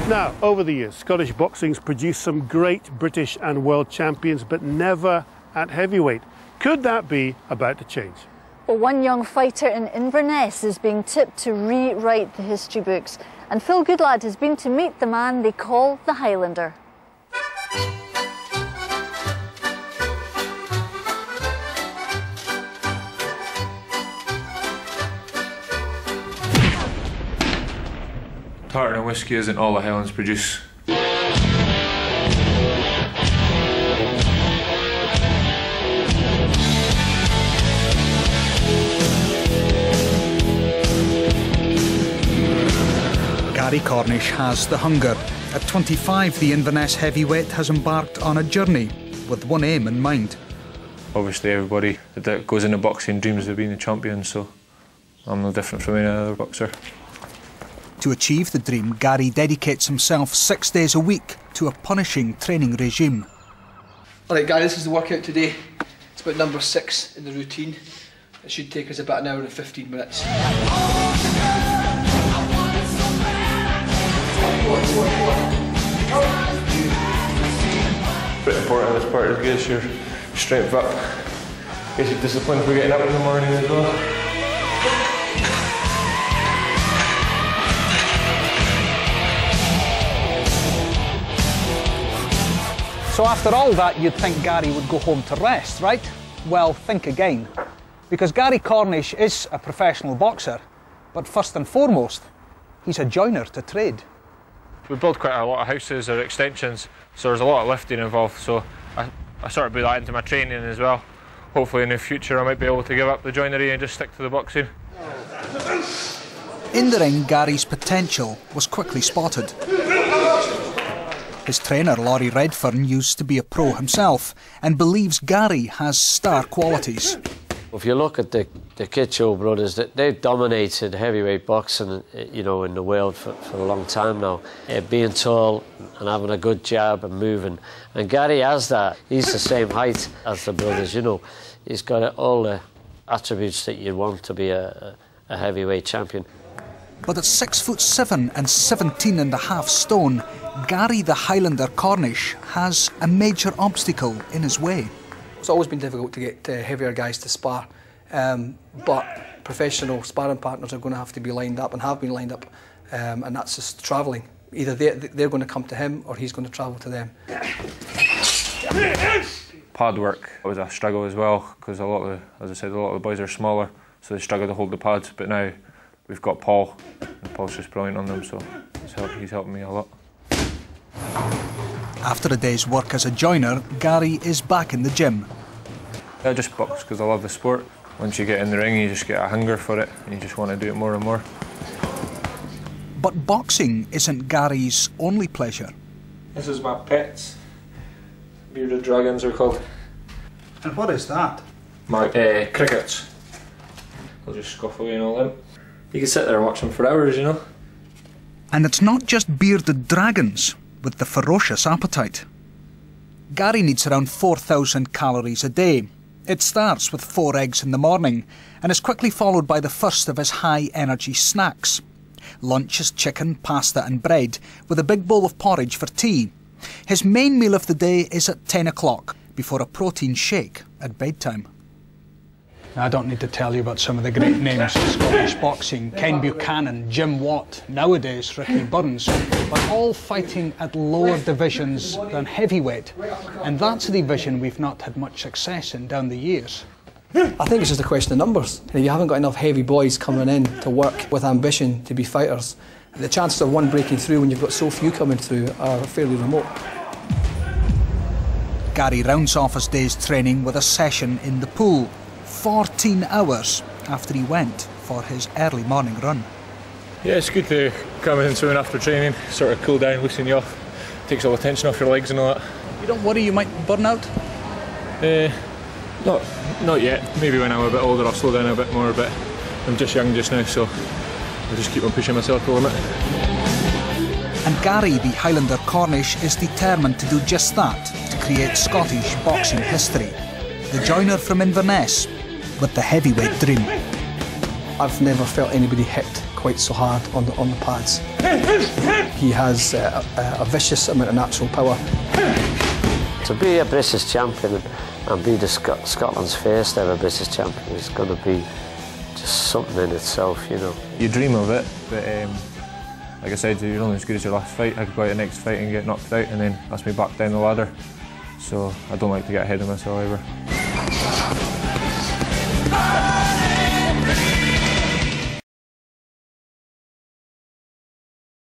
Now, over the years, Scottish boxing's produced some great British and world champions, but never at heavyweight. Could that be about to change? Well, one young fighter in Inverness is being tipped to rewrite the history books. And Phil Goodlad has been to meet the man they call the Highlander. Tartan and whisky isn't all the Highlands produce. Gary Cornish has the hunger. At 25, the Inverness heavyweight has embarked on a journey with one aim in mind. Obviously everybody that goes into boxing dreams of being the champion, so I'm no different from any other boxer. To achieve the dream, Gary dedicates himself 6 days a week to a punishing training regime. Alright Gary, this is the workout today. It's about number 6 in the routine. It should take us about an hour and 15 minutes. Bit important this part is get your strength up, get your discipline for getting up in the morning as well. So after all that, you'd think Gary would go home to rest, right? Well, think again. Because Gary Cornish is a professional boxer, but first and foremost, he's a joiner to trade. We build quite a lot of houses or extensions, so there's a lot of lifting involved, so I sort of put that into my training as well. Hopefully in the future I might be able to give up the joinery and just stick to the boxing. In the ring, Gary's potential was quickly spotted. His trainer, Laurie Redern, used to be a pro himself and believes Gary has star qualities. If you look at the Kitcho brothers, they've dominated heavyweight boxing, you know, in the world for a long time now. Being tall and having a good jab and moving. And Gary has that. He's the same height as the brothers, you know. He's got all the attributes that you want to be a heavyweight champion. But at 6'7" and 17.5 stone, Gary the Highlander Cornish has a major obstacle in his way. It's always been difficult to get heavier guys to spar, but professional sparring partners are going to have to be lined up and have been lined up, and that's just travelling. Either they're going to come to him or he's going to travel to them. Pad work was a struggle as well, because as I said, a lot of the boys are smaller, so they struggle to hold the pads, but now we've got Paul, and Paul's just brilliant on them, so he's helping me a lot. After a day's work as a joiner, Gary is back in the gym. I just box because I love the sport. Once you get in the ring, you just get a hunger for it, and you just want to do it more and more. But boxing isn't Gary's only pleasure. This is my pets. Bearded dragons are called. And what is that? My crickets. I'll just scuff away and all them. You can sit there and watch them for hours, you know. And it's not just bearded dragons with the ferocious appetite. Gary needs around 4,000 calories a day. It starts with 4 eggs in the morning and is quickly followed by the first of his high-energy snacks. Lunch is chicken, pasta and bread, with a big bowl of porridge for tea. His main meal of the day is at 10 o'clock, before a protein shake at bedtime. I don't need to tell you about some of the great names in Scottish boxing. Ken Buchanan, Jim Watt, nowadays Ricky Burns, but all fighting at lower divisions than heavyweight. And that's a division we've not had much success in down the years. I think it's just a question of numbers. If you haven't got enough heavy boys coming in to work with ambition to be fighters, the chances of one breaking through when you've got so few coming through are fairly remote. Gary rounds off his day's training with a session in the pool, 14 hours after he went for his early morning run. Yeah, it's good to come in soon after training, sort of cool down, loosen you off, takes all the tension off your legs and all that. You don't worry you might burn out? Not yet. Maybe when I'm a bit older I'll slow down a bit more, but I'm just young just now, so I'll just keep on pushing myself to the limit. And Gary the Highlander Cornish is determined to do just that, to create Scottish boxing history. The joiner from Inverness with the heavyweight dream. I've never felt anybody hit quite so hard on the pads. He has a vicious amount of natural power. To be a British champion and be the Scotland's first ever British champion is going to be just something in itself, you know. You dream of it, but like I said, you're only as good as your last fight. I could go out the next fight and get knocked out, and then that's me back down the ladder. So I don't like to get ahead of myself ever.